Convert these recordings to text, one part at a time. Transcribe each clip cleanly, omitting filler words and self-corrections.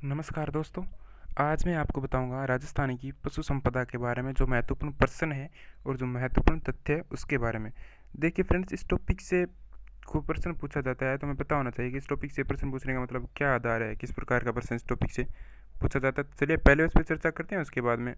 नमस्कार दोस्तों। आज मैं आपको बताऊंगा राजस्थान की पशु संपदा के बारे में, जो महत्वपूर्ण प्रश्न है और जो महत्वपूर्ण तथ्य है उसके बारे में। देखिए फ्रेंड्स, इस टॉपिक से खूब प्रश्न पूछा जाता है, तो हमें पता होना चाहिए कि इस टॉपिक से प्रश्न पूछने का मतलब क्या आधार है, किस प्रकार का प्रश्न इस टॉपिक से पूछा जाता है। तो चलिए पहले उस पर चर्चा करते हैं, उसके बाद में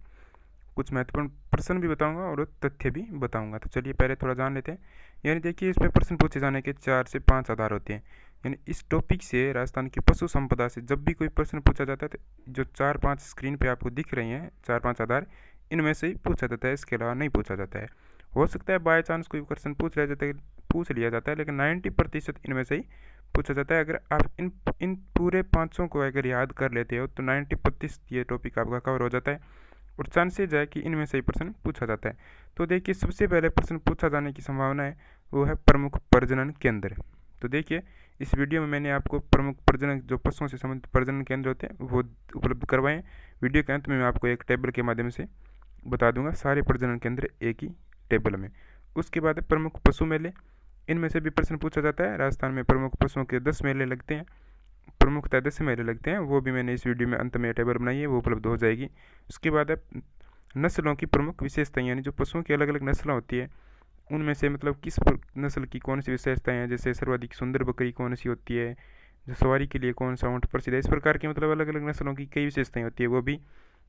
कुछ महत्वपूर्ण प्रश्न भी बताऊंगा और तथ्य भी बताऊंगा। तो चलिए पहले थोड़ा जान लेते हैं। यानी देखिए, इसमें प्रश्न पूछे जाने के 4 से 5 आधार होते हैं। यानी इस टॉपिक से, राजस्थान की पशु संपदा से, जब भी कोई प्रश्न पूछा जाता है तो जो 4-5 स्क्रीन पे आपको दिख रही हैं 4-5 आधार, इनमें से ही पूछा जाता है, इसके अलावा नहीं पूछा जाता है। हो सकता है बाय चांस कोई प्रश्न पूछ लिया जाता है, लेकिन 90% इनमें से ही पूछा जाता है। अगर आप इन इन पूरे पाँचों को अगर याद कर लेते हो तो 90% ये टॉपिक आपका कवर हो जाता है और चांसेज है कि इनमें से ही प्रश्न पूछा जाता है। तो देखिए, सबसे पहले प्रश्न पूछा जाने की संभावना है वो है प्रमुख प्रजनन केंद्र। तो देखिए, इस वीडियो में मैंने आपको प्रमुख प्रजनन, जो पशुओं से संबंधित प्रजनन केंद्र होते हैं, वो उपलब्ध करवाए हैं। वीडियो के अंत में मैं आपको एक टेबल के माध्यम से बता दूंगा सारे प्रजनन केंद्र एक ही टेबल में। उसके बाद है प्रमुख पशु मेले। इनमें से भी प्रश्न पूछा जाता है। राजस्थान में प्रमुख पशुओं के 10 मेले लगते हैं, प्रमुखतः 10 मेले लगते हैं। वो भी मैंने इस वीडियो में अंत में टेबल बनाई है, वो उपलब्ध हो जाएगी। उसके बाद है नस्लों की प्रमुख विशेषताएं, यानी जो पशुओं की अलग अलग नस्लें होती है, उनमें से मतलब किस नस्ल की कौन सी विशेषताएं हैं। जैसे सर्वाधिक सुंदर बकरी कौन सी होती है, जो सवारी के लिए कौन सा ऊँट प्रसिद्ध है। इस प्रकार की मतलब अलग अलग नस्लों की कई विशेषताएं होती है, वो भी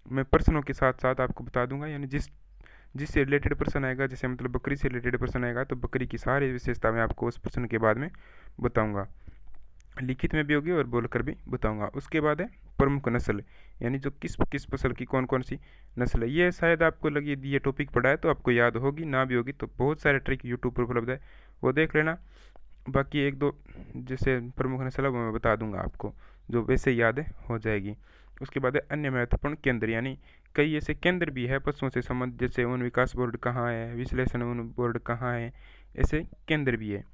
मैं प्रश्नों के साथ साथ आपको बता दूंगा। यानी जिससे रिलेटेड प्रश्न आएगा, जैसे मतलब बकरी से रिलेटेड प्रश्न आएगा, तो बकरी की सारी विशेषता मैं आपको उस प्रश्न के बाद में बताऊंगा। लिखित में भी होगी और बोलकर भी बताऊंगा। उसके बाद है प्रमुख नस्ल, यानी जो किस किस फसल की कौन कौन सी नस्ल है। ये शायद आपको लगी ये टॉपिक पढ़ा है तो आपको याद होगी, ना भी होगी तो बहुत सारे ट्रिक यूट्यूब पर उपलब्ध है, वो देख लेना। बाकी एक दो जैसे प्रमुख नस्ल है वो मैं बता दूंगा आपको, जो वैसे याद है हो जाएगी। उसके बाद है अन्य महत्वपूर्ण केंद्र, यानी कई ऐसे केंद्र भी है पशुओं से संबंधित, जैसे उन विकास बोर्ड कहाँ है, विश्लेषण उन बोर्ड कहाँ है, ऐसे केंद्र भी है।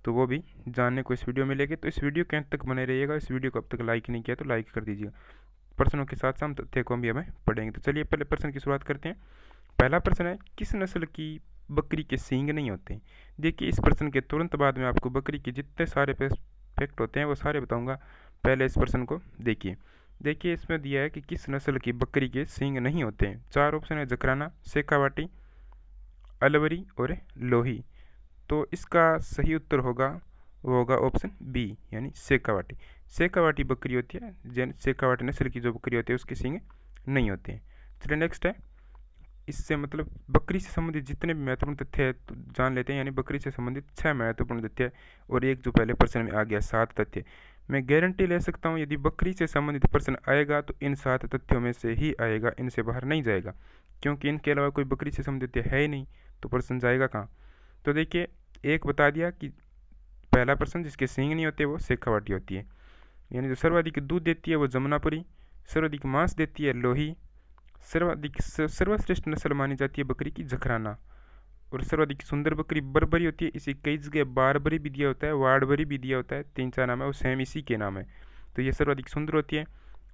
तो वो भी जानने को इस वीडियो में मिलेगी। तो इस वीडियो के अंत तक बने रहिएगा। इस वीडियो को अब तक लाइक नहीं किया तो लाइक कर दीजिएगा। प्रश्नों के साथ साथ तथ्य को भी हमें पढ़ेंगे। तो चलिए पहले प्रश्न की शुरुआत करते हैं। पहला प्रश्न है, किस नस्ल की बकरी के सींग नहीं होते। देखिए, इस प्रश्न के तुरंत बाद में आपको बकरी के जितने सारे फैक्ट होते हैं वो सारे बताऊंगा। पहले इस प्रश्न को देखिए। देखिए, इसमें दिया है कि किस नस्ल की बकरी के सींग नहीं होते हैं। 4 ऑप्शन है, जकराना, शेखावाटी, अलवरी और लोही। तो इसका सही उत्तर होगा, वो होगा ऑप्शन बी, यानी शेखावाटी। शेखावाटी बकरी होती है, जैन शेखावाटी नस्ल की जो बकरी होती है उसके सींग नहीं होते हैं। चलिए नेक्स्ट है, इससे मतलब बकरी से संबंधित जितने भी महत्वपूर्ण तथ्य है तो जान लेते हैं। यानी बकरी से संबंधित 6 महत्वपूर्ण तथ्य है और एक जो पहले प्रश्न में आ गया 7 तथ्य। मैं गारंटी ले सकता हूँ, यदि बकरी से संबंधित प्रश्न आएगा तो इन 7 तथ्यों में से ही आएगा, इनसे बाहर नहीं जाएगा, क्योंकि इनके अलावा कोई बकरी से संबंधित तथ्य है ही नहीं, तो प्रश्न जाएगा कहाँ। तो देखिए, एक बता दिया कि पहला प्रश्न, जिसके सींग नहीं होते वो शेखावाटी होती है। यानी जो सर्वाधिक दूध देती है वो जमुनापुरी, सर्वाधिक मांस देती है लोही, सर्वश्रेष्ठ नस्ल मानी जाती है बकरी की जखराना, और सर्वाधिक सुंदर बकरी बरबरी होती है। इसी कई जगह बारबरी भी दिया होता है, वाड़बरी भी दिया होता है, 3-4 नाम है, वो सेम इसी के नाम है। तो ये सर्वाधिक सुंदर होती है।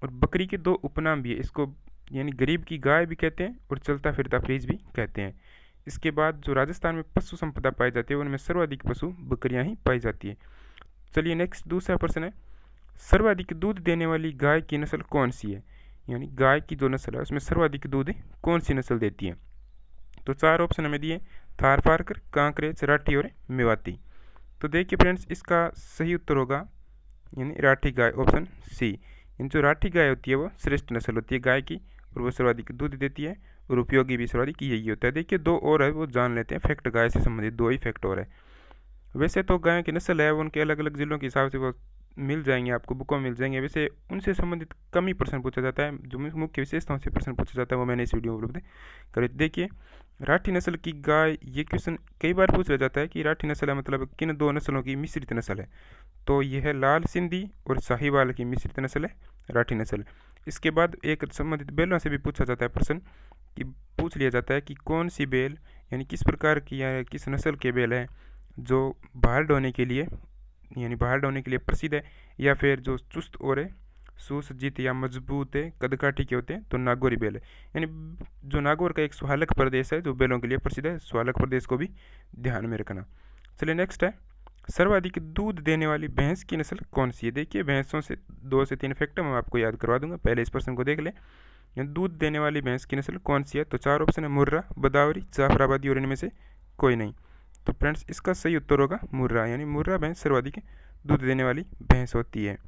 और बकरी के 2 उपनाम भी है इसको, यानी गरीब की गाय भी कहते हैं और चलता फिरता फ्रीज भी कहते हैं। इसके बाद जो राजस्थान में पशु संपदा पाई जाती है उनमें सर्वाधिक पशु बकरियां ही पाई जाती है। चलिए नेक्स्ट दूसरा प्रश्न है, सर्वाधिक दूध देने वाली गाय की नस्ल कौन सी है। यानी गाय की जो नस्ल है उसमें सर्वाधिक दूध कौन सी नस्ल देती है। तो 4 ऑप्शन हमें दिए, थारपारकर, कांकरेज, राठी और मेवाती। तो देखिए फ्रेंड्स, इसका सही उत्तर होगा यानी राठी गाय, ऑप्शन सी। इन जो राठी गाय होती है वो श्रेष्ठ नस्ल होती है गाय की, और वो सर्वाधिक दूध देती है और उपयोगी भी सर्वाधिक यही होता है। देखिए, 2 और है वो जान लेते हैं फैक्ट, गाय से संबंधित 2 ही फैक्ट और है। वैसे तो गायों की नस्ल है वो उनके अलग अलग जिलों के हिसाब से वो मिल जाएंगे, आपको बुकों में मिल जाएंगे। वैसे उनसे संबंधित कम ही प्रश्न पूछा जाता है, जो मुख्य विशेषताओं से प्रश्न पूछा जाता है वो मैंने इस वीडियो में उपलब्ध कर। देखिए, राठी नस्ल की गाय, ये क्वेश्चन कई बार पूछा जाता है कि राठी नस्ल है मतलब किन 2 नस्लों की मिश्रित नस्ल है। तो यह है लाल सिंधी और साहिवाल की मिश्रित नस्ल है राठी नस्ल। इसके बाद एक संबंधित बैलों से भी पूछा जाता है प्रश्न, कि पूछ लिया जाता है कि कौन सी बैल, यानी किस प्रकार की या किस नस्ल के बैल हैं जो भार ढोने के लिए, यानी भार ढोने के लिए प्रसिद्ध है, या फिर जो चुस्त और है, सुसज्जित या मजबूत है, कदकाठी के होते हैं, तो नागौरी बैल है। यानी जो नागौर का एक सुहालक प्रदेश है जो बैलों के लिए प्रसिद्ध है, सुहालक प्रदेश को भी ध्यान में रखना। चलिए नेक्स्ट है, सर्वाधिक दूध देने वाली भैंस की नस्ल कौन सी है? देखिए भैंसों से 2 से 3 फैक्ट मैं आपको याद करवा दूंगा, पहले इस प्रश्न को देख ले। दूध देने वाली भैंस की नस्ल कौन सी है? तो 4 ऑप्शन है, मुर्रा, बदावरी, जाफराबादी और इनमें से कोई नहीं। तो फ्रेंड्स इसका सही उत्तर होगा मुर्रा, यानी मुर्रा भैंस सर्वाधिक दूध देने वाली भैंस होती है।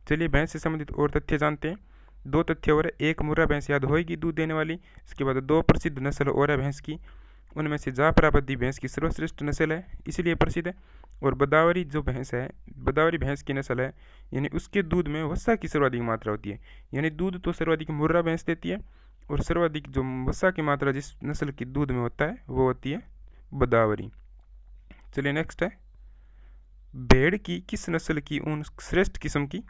चलिए भैंस से संबंधित और तथ्य जानते हैं। 2 तथ्य और है, एक मुर्रा भैंस याद होगी दूध देने वाली, इसके बाद 2 प्रसिद्ध नस्ल और है भैंस की, उनमें से जाफराबादी भैंस की सर्वश्रेष्ठ नस्ल है इसलिए प्रसिद्ध है, और बदावरी जो भैंस है, बदावरी भैंस की नस्ल है, यानी उसके दूध में वसा की सर्वाधिक मात्रा होती है। यानी दूध तो सर्वाधिक मुर्रा भैंस देती है, और सर्वाधिक जो वसा की मात्रा जिस नस्ल की दूध में होता है वो होती है बदावरी। चलिए नेक्स्ट है, भेड़ की किस नस्ल की ऊन श्रेष्ठ किस्म की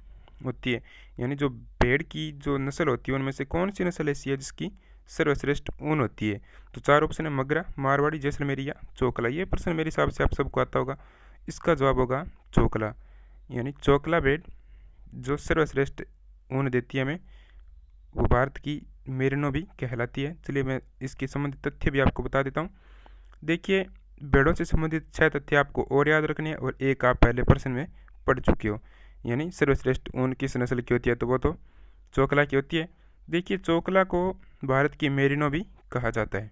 होती है? यानी जो भेड़ की जो नस्ल होती है उनमें से कौन सी नस्ल ऐसी है जिसकी सर्वश्रेष्ठ ऊन होती है? तो 4 ऑप्शन है, मगरा, मारवाड़ी, जैसलमेरी या चोकला। ये प्रश्न मेरे हिसाब से आप सबको आता होगा, इसका जवाब होगा चोकला, यानी चोकला भेड़ जो सर्वश्रेष्ठ ऊन देती है हमें, वो भारत की मेरिनो भी कहलाती है। चलिए मैं इसके संबंधित तथ्य भी आपको बता देता हूँ। देखिए भेड़ों से संबंधित 6 तथ्य आपको और याद रखने हैं, और एक आप पहले प्रश्न में पढ़ चुके हो। यानी सर्वश्रेष्ठ ऊन किस नस्ल की होती है? तो वो तो चोकला की होती है। देखिए चोकला को भारत की मेरिनो भी कहा जाता है।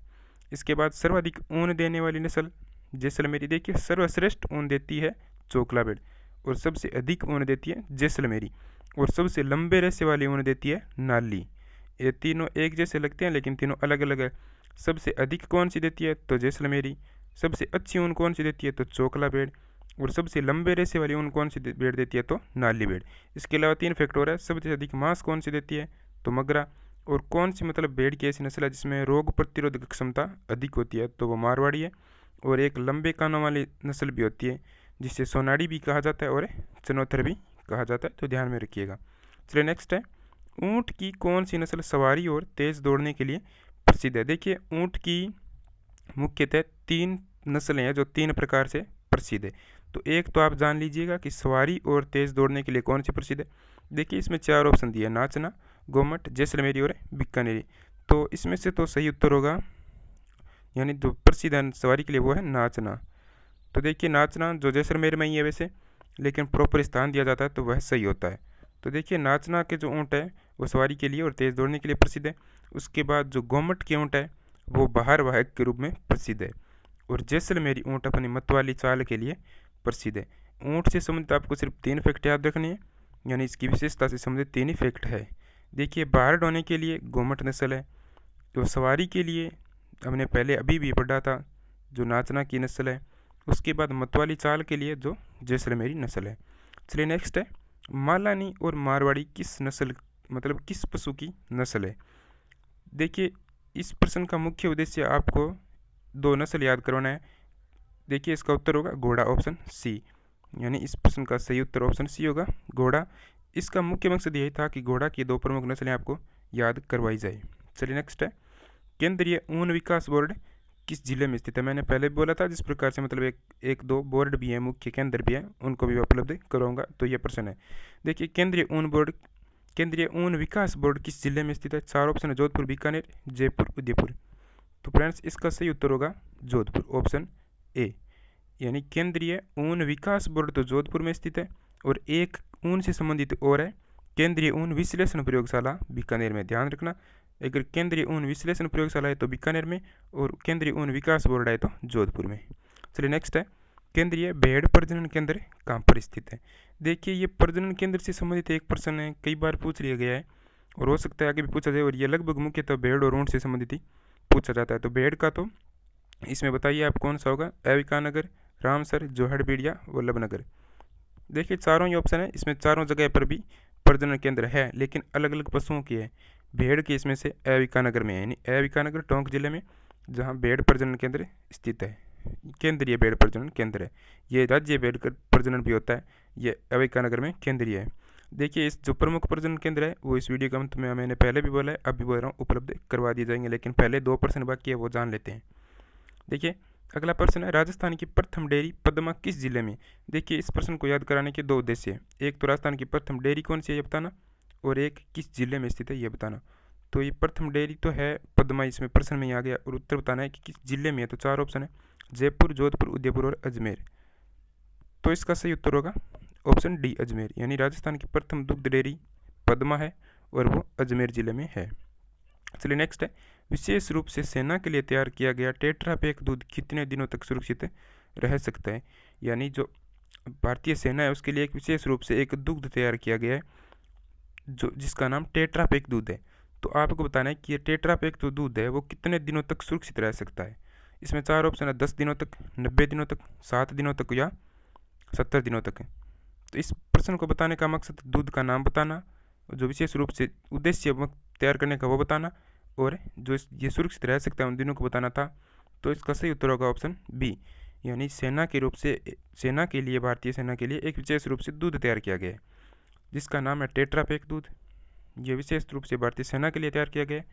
इसके बाद सर्वाधिक ऊन देने वाली नस्ल जैसलमेरी। देखिए सर्वश्रेष्ठ ऊन देती है चोकला भेड़, और सबसे अधिक ऊन देती है जैसलमेरी, और सबसे लंबे रेशे वाली ऊन देती है नाली। ये तीनों एक जैसे लगते हैं लेकिन तीनों अलग अलग है। सबसे अधिक कौन सी देती है? तो जैसलमेरी। सबसे अच्छी ऊन कौन सी देती है? तो चोकला भेड़। और सबसे लंबे रेशे वाली ऊन कौन सी भेड़ देती है? तो नाली भेड़। इसके अलावा 3 फैक्ट और है, सबसे अधिक मांस कौन सी देती है? तो मगरा। और कौन सी मतलब भेड़ की ऐसी नस्ल है जिसमें रोग प्रतिरोधक क्षमता अधिक होती है? तो वो मारवाड़ी है। और एक लंबे कानों वाली नस्ल भी होती है जिसे सोनाड़ी भी कहा जाता है और चनौथर भी कहा जाता है, तो ध्यान में रखिएगा। चलिए नेक्स्ट है, ऊँट की कौन सी नस्ल सवारी और तेज़ दौड़ने के लिए प्रसिद्ध है? देखिए ऊँट की मुख्यतः 3 नस्लें हैं जो 3 प्रकार से प्रसिद्ध है। तो एक तो आप जान लीजिएगा कि सवारी और तेज़ दौड़ने के लिए कौन सी प्रसिद्ध है। देखिए इसमें 4 ऑप्शन दिए, नाचना, गोमट, जैसलमेरी और बीकानेरी। तो इसमें से तो सही उत्तर होगा, यानी जो प्रसिद्ध है सवारी के लिए वो है नाचना। तो देखिए नाचना जो जैसलमेर में ही है वैसे, लेकिन प्रॉपर स्थान दिया जाता है तो वह सही होता है। तो देखिए नाचना के जो ऊँट है वो सवारी के लिए और तेज़ दौड़ने के लिए प्रसिद्ध है। उसके बाद जो गोमट के ऊँट है वो बाहर वाहक के रूप में प्रसिद्ध है, और जैसलमेरी ऊँट अपनी मत वाली चाल के लिए प्रसिद्ध है। ऊँट से संबंधित आपको सिर्फ 3 फैक्ट याद रखने हैं, यानी इसकी विशेषता से संबंधित 3 ही फैक्ट है। देखिए बाहर ढोने के लिए गोमट नस्ल है, तो सवारी के लिए हमने पहले अभी भी पढ़ा था जो नाचना की नस्ल है, उसके बाद मतवाली चाल के लिए जो जैसलमेरी नस्ल है। चलिए नेक्स्ट है, मालानी और मारवाड़ी किस नस्ल मतलब किस पशु की नस्ल है? देखिए इस प्रश्न का मुख्य उद्देश्य आपको 2 नस्ल याद करवाना है। देखिए इसका उत्तर होगा घोड़ा, ऑप्शन सी, यानी इस प्रश्न का सही उत्तर ऑप्शन सी होगा घोड़ा। इसका मुख्य मकसद यही था कि घोड़ा की 2 प्रमुख नस्लें आपको याद करवाई जाए। चलिए नेक्स्ट है, केंद्रीय ऊन विकास बोर्ड किस जिले में स्थित है? मैंने पहले भी बोला था जिस प्रकार से मतलब एक दो बोर्ड भी है, मुख्य केंद्र भी है, उनको भी उपलब्ध कराऊंगा, तो ये प्रश्न है। देखिए केंद्रीय ऊन विकास बोर्ड किस जिले में स्थित है? 4 ऑप्शन है, जोधपुर, बीकानेर, जयपुर, उदयपुर। तो फ्रेंड्स इसका सही उत्तर होगा जोधपुर, ऑप्शन ए, यानी केंद्रीय ऊन विकास बोर्ड तो जोधपुर में स्थित है। और एक ऊन से संबंधित और है केंद्रीय ऊन विश्लेषण प्रयोगशाला बीकानेर में। ध्यान रखना, अगर केंद्रीय ऊन विश्लेषण प्रयोगशाला है तो बीकानेर में, और केंद्रीय ऊन विकास बोर्ड है तो जोधपुर में। चलिए नेक्स्ट है, केंद्रीय भेड़ प्रजनन केंद्र कहाँ पर स्थित है? देखिए ये प्रजनन केंद्र से संबंधित एक प्रश्न है, कई बार पूछ लिया गया है और हो सकता है आगे भी पूछा जाए, और ये लगभग मुख्यतः भेड़ और ऊँट से संबंधित ही पूछा जाता है। तो भेड़ का तो इसमें बताइए आप कौन सा होगा? एविकानगर, रामसर, जोहड़बीड़िया, वल्लभनगर। देखिए चारों ही ऑप्शन है, इसमें चारों जगह पर भी प्रजनन केंद्र है लेकिन अलग अलग पशुओं की है। भेड़ के इसमें से एविकानगर में है, यानी एविकानगर टोंक जिले में जहाँ भेड़ प्रजनन केंद्र स्थित है, केंद्रीय भेड़ प्रजनन केंद्र है। ये राज्य भेड़ प्रजनन भी होता है, ये एविकानगर में केंद्रीय है। देखिए इस जो प्रमुख प्रजनन केंद्र है वो इस वीडियो के अंत में मैंने पहले भी बोला है, अब भी बोल रहा हूँ, उपलब्ध करवा दिए जाएंगे, लेकिन पहले 2 प्रश्न बाकी है वो जान लेते हैं। देखिए अगला प्रश्न है, राजस्थान की प्रथम डेयरी पद्मा किस जिले में? देखिए इस प्रश्न को याद कराने के 2 उद्देश्य हैं, एक तो राजस्थान की प्रथम डेयरी कौन सी है ये बताना, और एक किस जिले में स्थित है ये बताना। तो ये प्रथम डेयरी तो है पद्मा, इसमें प्रश्न में ही आ गया, और उत्तर बताना है कि किस जिले में है। तो 4 ऑप्शन है, जयपुर, जोधपुर, उदयपुर और अजमेर। तो इसका सही उत्तर होगा ऑप्शन डी अजमेर, यानी राजस्थान की प्रथम दुग्ध डेयरी पद्मा है और वो अजमेर जिले में है। चलिए नेक्स्ट है, विशेष रूप से सेना के लिए तैयार किया गया टेट्रा पैक दूध कितने दिनों तक सुरक्षित रह सकता है। यानी जो भारतीय सेना है उसके लिए एक विशेष रूप से एक दुग्ध तैयार किया गया है जो जिसका नाम टेट्रा पैक दूध है। तो आपको बताना है कि ये टेट्रा पैक जो दूध है वो कितने दिनों तक सुरक्षित रह सकता है। इसमें 4 ऑप्शन है, 10 दिनों तक, 90 दिनों तक, 7 दिनों तक या 70 दिनों तक है। तो इस प्रश्न को बताने का मकसद दूध का नाम बताना, जो विशेष रूप से उद्देश्य तैयार करने का वो बताना, और जो ये सुरक्षित रह सकता है उन दिनों को बताना था। तो इसका सही उत्तर होगा ऑप्शन बी, यानी सेना के लिए भारतीय सेना के लिए एक विशेष रूप से दूध तैयार किया गया है जिसका नाम है टेट्रा पैक दूध। ये विशेष रूप से भारतीय सेना के लिए तैयार किया गया है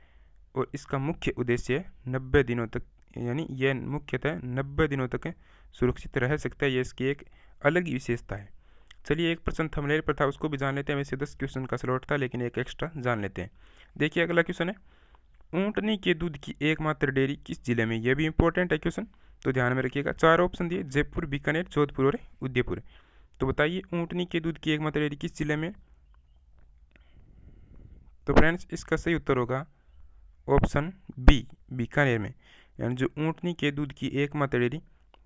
और इसका मुख्य उद्देश्य 90 दिनों तक, यानी यह मुख्यतः 90 दिनों तक सुरक्षित रह सकता है। ये इसकी एक अलग ही विशेषता है। चलिए एक प्रश्न थंबनेल पर था उसको भी जान लेते हैं। वैसे 10 क्वेश्चन का स्लॉट था लेकिन एक एक्स्ट्रा जान लेते हैं। देखिए अगला क्वेश्चन है, ऊँटनी के दूध की एकमात्र डेयरी किस जिले में। यह भी इंपॉर्टेंट है क्वेश्चन, तो ध्यान में रखिएगा। 4 ऑप्शन दिए, जयपुर, बीकानेर, जोधपुर और उदयपुर। तो बताइए ऊँटनी के दूध की एकमात्र डेयरी किस जिले में। तो फ्रेंड्स इसका सही उत्तर होगा ऑप्शन बी, बीकानेर में, यानी जो ऊँटनी के दूध की एकमात्र डेयरी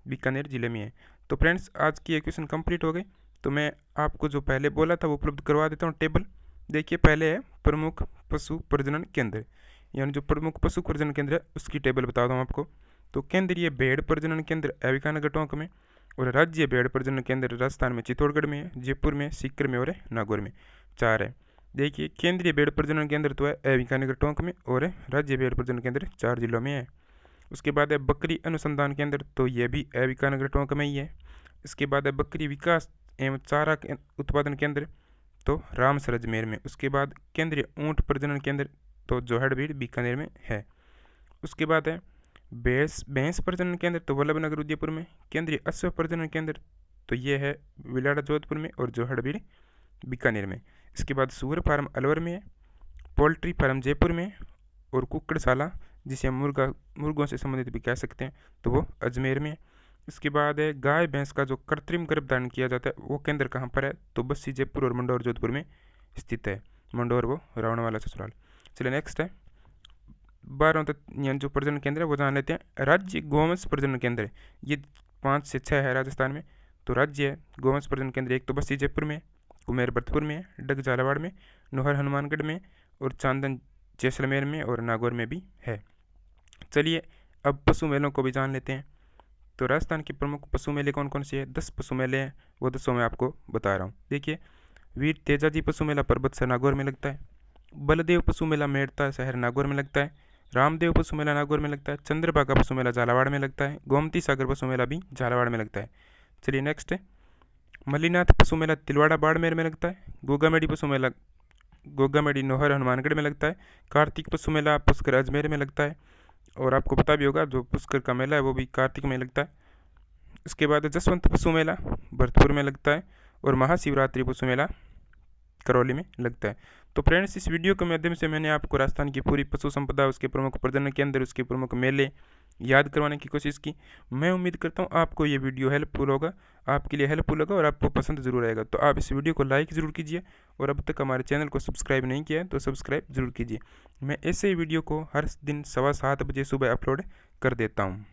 बीकानेर जिले में है। तो फ्रेंड्स आज की क्वेश्चन कंप्लीट हो गई। तो मैं आपको जो पहले बोला था वो उपलब्ध करवा देता हूँ टेबल। देखिए पहले है प्रमुख पशु प्रजनन केंद्र, यानी जो प्रमुख पशु प्रजनन केंद्र है उसकी टेबल बता दूँ आपको। तो केंद्रीय भेड़ प्रजनन केंद्र एविकानगर टोंक में, और राज्य भेड़ प्रजनन केंद्र राजस्थान में चित्तौड़गढ़ में है, जयपुर में, सीकर में और नागौर में। 4 है। देखिए केंद्रीय भेड़ प्रजनन केंद्र तो है एविकानगर टोंक में, और राज्य भेड़ प्रजनन केंद्र 4 जिलों में है। उसके बाद है बकरी अनुसंधान केंद्र, तो यह भी एविकानगर टोंक में ही है। इसके बाद है बकरी विकास एवं चारा उत्पादन केंद्र, तो रामसर अजमेर में। उसके बाद केंद्रीय ऊंट प्रजनन केंद्र, तो जोहड़बीड़ बीकानेर में है। उसके बाद है भैंस प्रजनन केंद्र, तो वल्लभनगर उदयपुर में। केंद्रीय अश्व प्रजनन केंद्र, तो ये है विलाड़ा जोधपुर में और जोहड़बीड़ बीकानेर में। इसके बाद सूअर फार्म अलवर में है, पोल्ट्री फार्म जयपुर में, और कुक्कड़शाला जिसे हम मुर्गों से संबंधित भी कह सकते हैं तो वो अजमेर में। इसके बाद है गाय भैंस का जो कृत्रिम गर्भधारण किया जाता है वो केंद्र कहाँ पर है, तो बस्सी जयपुर और मंडौर जोधपुर में स्थित है। मंडौर वो रावणवाला ससुराल। चलिए नेक्स्ट है 12वां जो प्रजनन केंद्र है वो जान लेते हैं। राज्य गोवंश प्रजनन केंद्र, ये 5 से 6 है राजस्थान में। तो राज्य है गोवंश प्रजनन केंद्र, एक तो बस्सी जयपुर में, कुमेर भरतपुर में, डग झालावाड़ में, नोहर हनुमानगढ़ में, और चांदन जैसलमेर में और नागौर में भी है। चलिए अब पशु मेलों को भी जान लेते हैं। तो राजस्थान के प्रमुख पशु मेले कौन कौन से हैं, 10 पशु मेले हैं, वो 10 मैं आपको बता रहा हूँ। देखिए वीर तेजाजी पशु मेला पर्वत से नागौर में लगता है। बलदेव पशु मेला मेड़ता शहर नागौर में लगता है। रामदेव पशु मेला नागौर में लगता है। चंद्रभागा पशु मेला झालावाड़ में लगता है। गोमती सागर पशु मेला भी झालावाड़ में लगता है। चलिए नेक्स्ट है मल्लीनाथ पशु मेला तिलवाड़ा बाड़मेर में लगता है। गोगामेडी पशु मेला गोगामेडी नोहर हनुमानगढ़ में लगता है। कार्तिक पशु मेला पुष्कर अजमेर में लगता है, और आपको पता भी होगा जो पुष्कर का मेला है वो भी कार्तिक में लगता है। इसके बाद जसवंत पशु मेला भरतपुर में लगता है, और महाशिवरात्रि पशु मेला करौली में लगता है। तो फ्रेंड्स इस वीडियो के माध्यम से मैंने आपको राजस्थान की पूरी पशु संपदा, उसके प्रमुख प्रजनन केंद्र, उसके प्रमुख मेले याद करवाने की कोशिश की। मैं उम्मीद करता हूँ आपको ये वीडियो हेल्पफुल होगा, आपके लिए हेल्पफुल होगा और आपको पसंद जरूर आएगा। तो आप इस वीडियो को लाइक ज़रूर कीजिए, और अब तक हमारे चैनल को सब्सक्राइब नहीं किया है तो सब्सक्राइब जरूर कीजिए। मैं ऐसे ही वीडियो को हर दिन 7:15 बजे सुबह अपलोड कर देता हूँ।